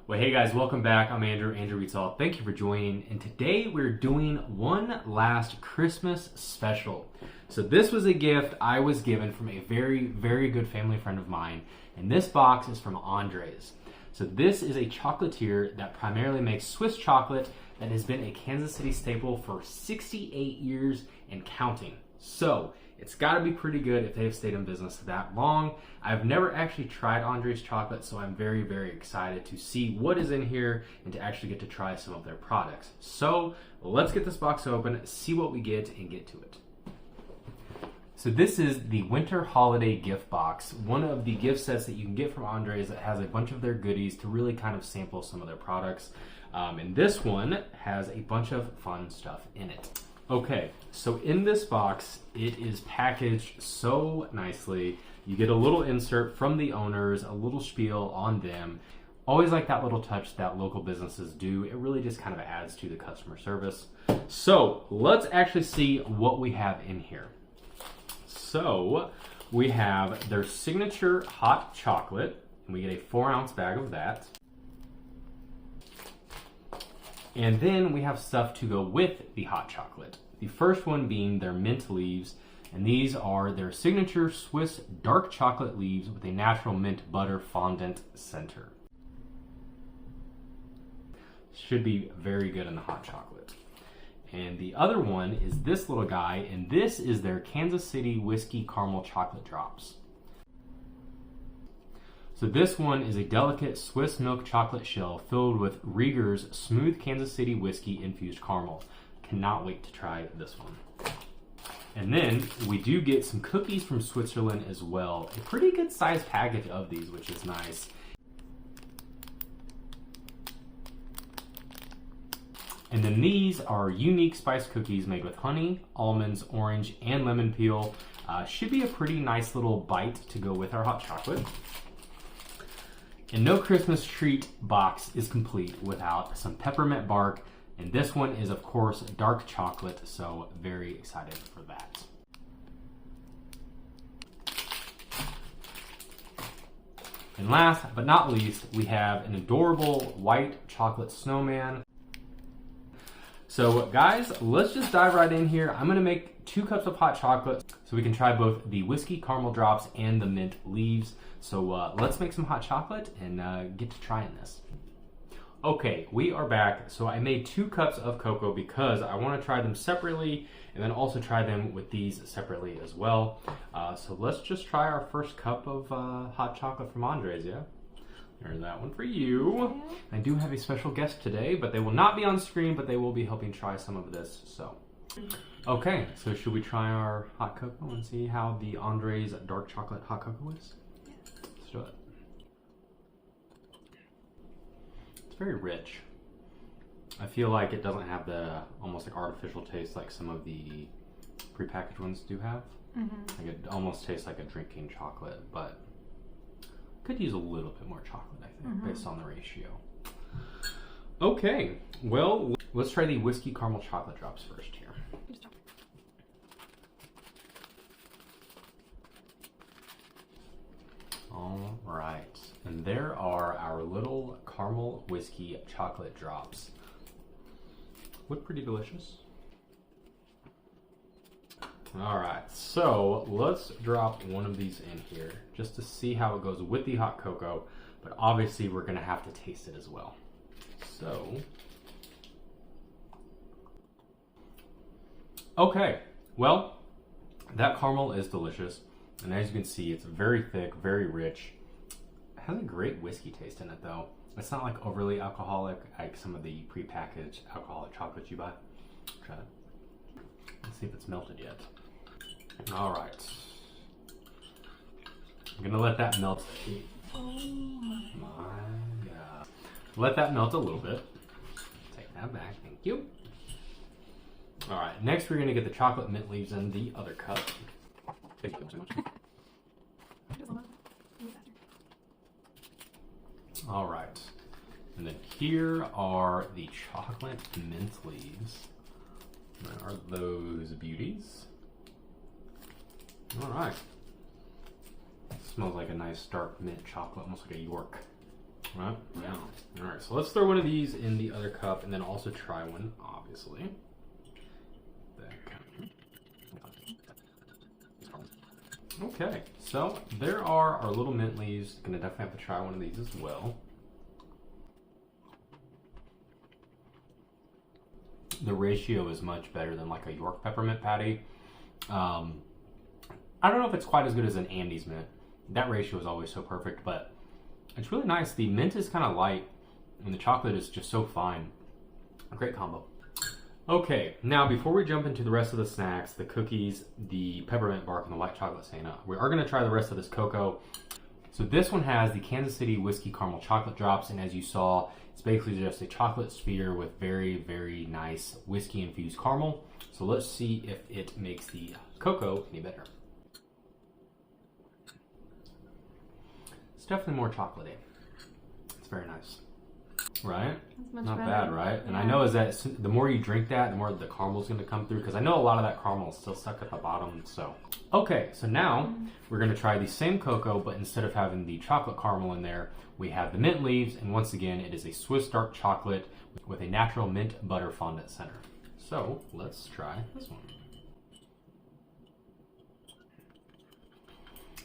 Well, hey guys, welcome back. I'm Andrew Eats All. Thank you for joining. And today we're doing one last Christmas special. So this was a gift I was given from a very, very good family friend of mine. And this box is from Andre's. So this is a chocolatier that primarily makes Swiss chocolate that has been a Kansas City staple for 68 years and counting. So it's got to be pretty good if they've stayed in business that long. I've never actually tried Andre's chocolate, so I'm very, very excited to see what is in here and to actually get to try some of their products. So let's get this box open, see what we get, and get to it. So this is the winter holiday gift box, one of the gift sets that you can get from Andre's that has a bunch of their goodies to really kind of sample some of their products. And this one has a bunch of fun stuff in it. Okay, so in this box, it is packaged so nicely. You get a little insert from the owners, a little spiel on them. Always like that little touch that local businesses do. It really just kind of adds to the customer service. So let's actually see what we have in here. So we have their signature hot chocolate, and we get a 4-ounce bag of that. And then we have stuff to go with the hot chocolate. The first one being their mint leaves, and these are their signature Swiss dark chocolate leaves with a natural mint butter fondant center. Should be very good in the hot chocolate. And the other one is this little guy, and this is their Kansas City whiskey caramel chocolate drops. So this one is a delicate Swiss milk chocolate shell filled with Rieger's smooth Kansas City whiskey infused caramel. Cannot wait to try this one. And then we do get some cookies from Switzerland as well. A pretty good sized package of these, which is nice. And then these are unique spice cookies made with honey, almonds, orange, and lemon peel. Should be a pretty nice little bite to go with our hot chocolate. And no Christmas treat box is complete without some peppermint bark. And this one is, of course, dark chocolate, so very excited for that. And last but not least, we have an adorable white chocolate snowman. So guys, let's just dive right in here. I'm gonna make 2 cups of hot chocolate so we can try both the whiskey caramel drops and the mint leaves. So let's make some hot chocolate and get to trying this. Okay, we are back. So I made 2 cups of cocoa because I want to try them separately and then also try them with these separately as well. So let's just try our first cup of hot chocolate from Andre's, yeah? There's that one for you. I do have a special guest today, but they will not be on screen, but they will be helping try some of this, so. Okay, so should we try our hot cocoa and see how the Andre's dark chocolate hot cocoa is? Let's do it. It's very rich. I feel like it doesn't have the almost like artificial taste like some of the prepackaged ones do have. Like it almost tastes like a drinking chocolate, but could use a little bit more chocolate, I think, based on the ratio. Okay, well, let's try the whiskey caramel chocolate drops first here. All right, and there are our little caramel whiskey chocolate drops. Look pretty delicious. All right, so let's drop one of these in here just to see how it goes with the hot cocoa, but obviously we're gonna have to taste it as well. So, okay, well, that caramel is delicious, and as you can see, it's very thick, very rich. It has a great whiskey taste in it though. It's not like overly alcoholic like some of the prepackaged alcoholic chocolates you buy. Try it. Let's see if it's melted yet. All right. I'm gonna let that melt. Oh my God. Let that melt a little bit. Take that back, thank you. All right, next we're gonna get the chocolate mint leaves in the other cup. Thank you so much. All right, and then here are the chocolate mint leaves. Where are those beauties? All right. Smells like a nice dark mint chocolate, almost like a York. Right? Yeah. All right, so let's throw one of these in the other cup and then also try one, obviously. Okay, so there are our little mint leaves. Gonna definitely have to try one of these as well. The ratio is much better than like a York peppermint patty. I don't know if it's quite as good as an Andes mint. That ratio is always so perfect, but it's really nice. The mint is kind of light and the chocolate is just so fine. A great combo. Okay, now before we jump into the rest of the snacks, the cookies, the peppermint bark, and the white chocolate Santa, we are going to try the rest of this cocoa. So this one has the Kansas City Whiskey Caramel Chocolate Drops, and as you saw, it's basically just a chocolate sphere with very, very nice whiskey-infused caramel. So let's see if it makes the cocoa any better. It's definitely more chocolatey. It's very nice. Right? That's much Not better. bad, right? And Yeah. I know is that the more you drink that, the more the caramel's going to come through, because I know a lot of that caramel is still stuck at the bottom. So, okay, so now we're going to try the same cocoa, but instead of having the chocolate caramel in there, we have the mint leaves, and once again, it is a Swiss dark chocolate with a natural mint butter fondant center. So let's try this one.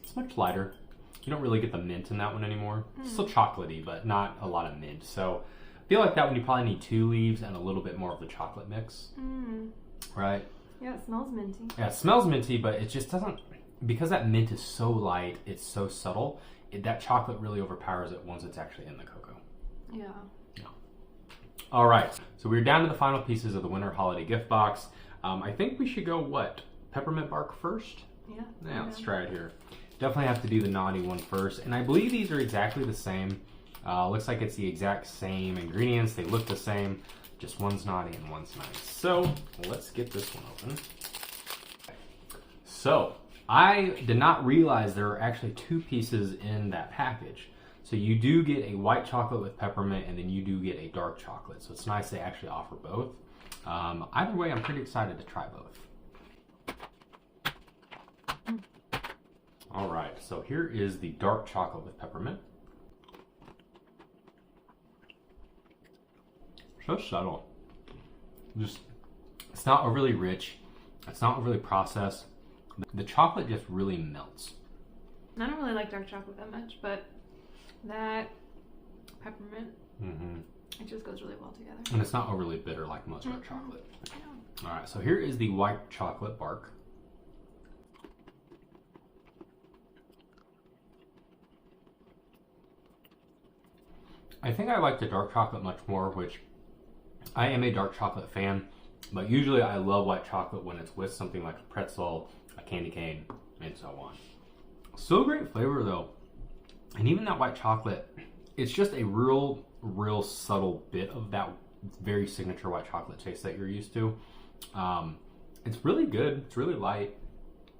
It's much lighter. You don't really get the mint in that one anymore. It's still chocolatey, but not a lot of mint. So I feel like that one you probably need 2 leaves and a little bit more of the chocolate mix. Right? Yeah, it smells minty. Yeah, it smells minty, but it just doesn't, because that mint is so light, it's so subtle, that chocolate really overpowers it once it's actually in the cocoa. Yeah. All right, so we're down to the final pieces of the winter holiday gift box. I think we should go, what, peppermint bark first? Yeah. Yeah, let's try it here. Definitely have to do the naughty one first. And I believe these are exactly the same. Looks like it's the exact same ingredients. They look the same. Just one's naughty and one's nice. So let's get this one open. So I did not realize there are actually 2 pieces in that package. So you do get a white chocolate with peppermint, and then you do get a dark chocolate. So it's nice they actually offer both. Either way, I'm pretty excited to try both. All right, so here is the dark chocolate with peppermint. So subtle. Just, it's not overly rich. It's not overly processed. The chocolate just really melts. I don't really like dark chocolate that much, but that peppermint, it just goes really well together. And it's not overly bitter like most dark chocolate. All right, so here is the white chocolate bark. I think I like the dark chocolate much more, which I am a dark chocolate fan, but usually I love white chocolate when it's with something like a pretzel, a candy cane, and so on. Still great flavor though. And even that white chocolate, it's just a real subtle bit of that very signature white chocolate taste that you're used to. It's really good. It's really light.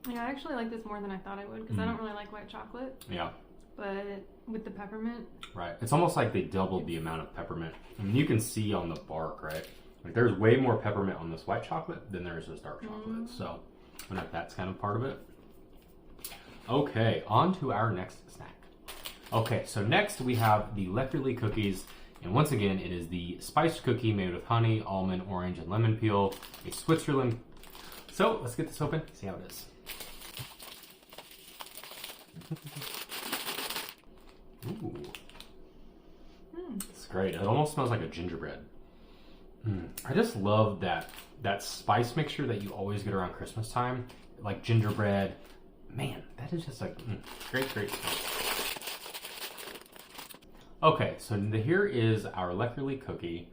Yeah, I actually like this more than I thought I would, because I don't really like white chocolate. Yeah. But with the peppermint, Right. It's almost like they doubled the amount of peppermint. I mean, you can see on the bark, right? Like there's way more peppermint on this white chocolate than there is this dark chocolate. So I don't know if that's kind of part of it. Okay, on to our next snack. Okay, so next we have the Leckerli Cookies. And once again, it is the spiced cookie made with honey, almond, orange, and lemon peel. A Switzerland. So let's get this open, see how it is. Ooh. It's great. It almost smells like a gingerbread. I just love that spice mixture that you always get around Christmas time. Like gingerbread. Man, that is just like great smell. Okay, so here is our Leckerli cookie.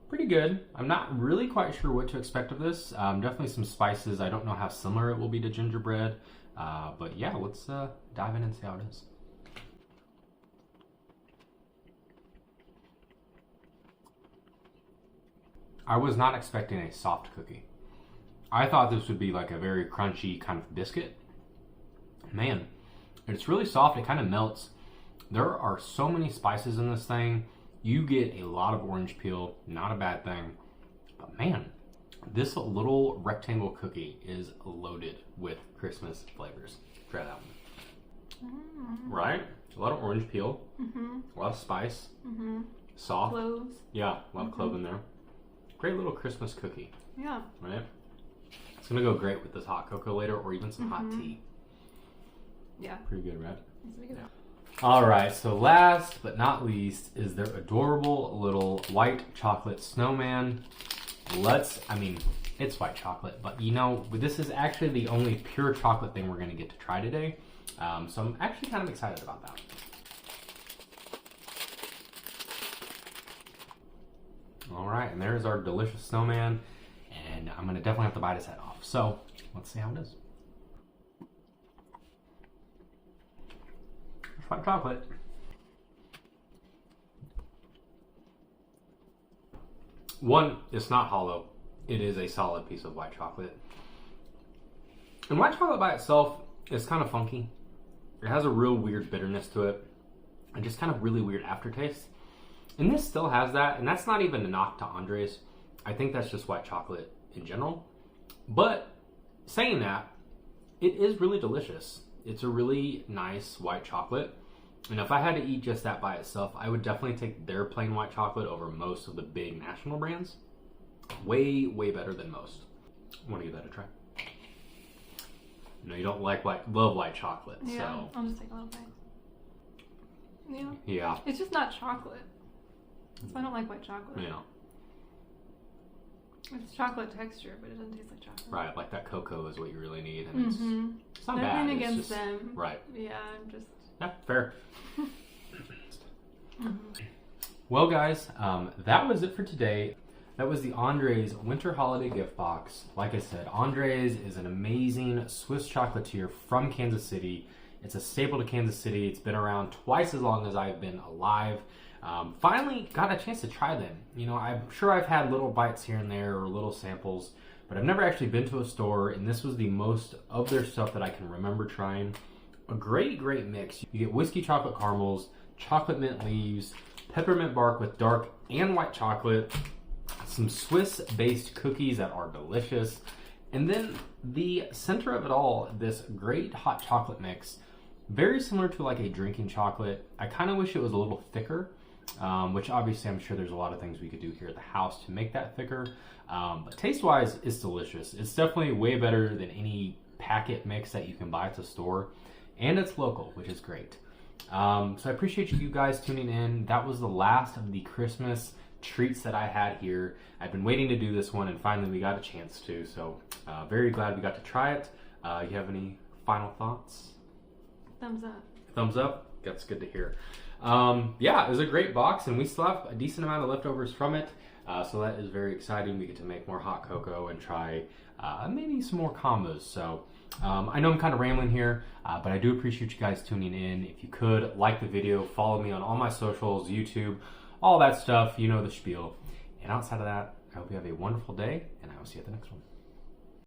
Pretty good. I'm not really quite sure what to expect of this. Definitely some spices. I don't know how similar it will be to gingerbread. But yeah, let's dive in and see how it is. I was not expecting a soft cookie. I thought this would be like a very crunchy kind of biscuit. Man, it's really soft. It kind of melts. There are so many spices in this thing. You get a lot of orange peel, not a bad thing. But man, this little rectangle cookie is loaded with Christmas flavors. Try that one. Right? A lot of orange peel. A lot of spice. Soft. Cloves. Yeah, a lot of clove in there. Great little Christmas cookie. Yeah. Right? It's going to go great with this hot cocoa later or even some hot tea. Yeah. Pretty good, right? It's pretty good. All right, so last but not least is their adorable little white chocolate snowman. It's white chocolate, but you know, this is actually the only pure chocolate thing we're going to get to try today. So I'm actually kind of excited about that. All right, and there's our delicious snowman, and I'm going to definitely have to bite his head off. So let's see how it is. White chocolate. One, it's not hollow. It is a solid piece of white chocolate. And white chocolate by itself is kind of funky. It has a real weird bitterness to it and just kind of really weird aftertaste. And this still has that, and that's not even a knock to Andre's. I think that's just white chocolate in general. But saying that, it is really delicious. It's a really nice white chocolate. And if I had to eat just that by itself, I would definitely take their plain white chocolate over most of the big national brands. Way, way better than most. I want to give that a try. You know, you don't love white chocolate, Yeah, so. I'll just take a little bite. Yeah. Yeah. It's just not chocolate. That's why I don't like white chocolate. Yeah. It's chocolate texture, but it doesn't taste like chocolate. Right, like that cocoa is what you really need, and it's not Nothing bad. against it's just, them. Right. Yeah, I'm just. Yeah, fair. Well, guys, that was it for today. That was the Andre's Winter Holiday Gift Box. Like I said, Andre's is an amazing Swiss chocolatier from Kansas City. It's a staple to Kansas City. It's been around twice as long as I've been alive. Finally got a chance to try them. You know, I'm sure I've had little bites here and there or little samples, but I've never actually been to a store, and this was the most of their stuff that I can remember trying. A great, great mix. You get whiskey chocolate caramels, chocolate mint leaves, peppermint bark with dark and white chocolate, some Swiss-based cookies that are delicious, and then the center of it all, this great hot chocolate mix, very similar to like a drinking chocolate. I kind of wish it was a little thicker, which obviously I'm sure there's a lot of things we could do here at the house to make that thicker, but taste-wise, it's delicious. It's definitely way better than any packet mix that you can buy at the store, and it's local, which is great. So I appreciate you guys tuning in. That was the last of the Christmas treats that I had here. I've been waiting to do this one, and finally we got a chance to, so very glad we got to try it. You have any final thoughts? Thumbs up. Thumbs up? That's good to hear. Yeah, it was a great box, and we still have a decent amount of leftovers from it, so that is very exciting. We get to make more hot cocoa and try maybe some more combos. So I know I'm kind of rambling here, but I do appreciate you guys tuning in. If you could, like the video, follow me on all my socials, YouTube, all that stuff, you know the spiel. And outside of that, I hope you have a wonderful day, and I will see you at the next one.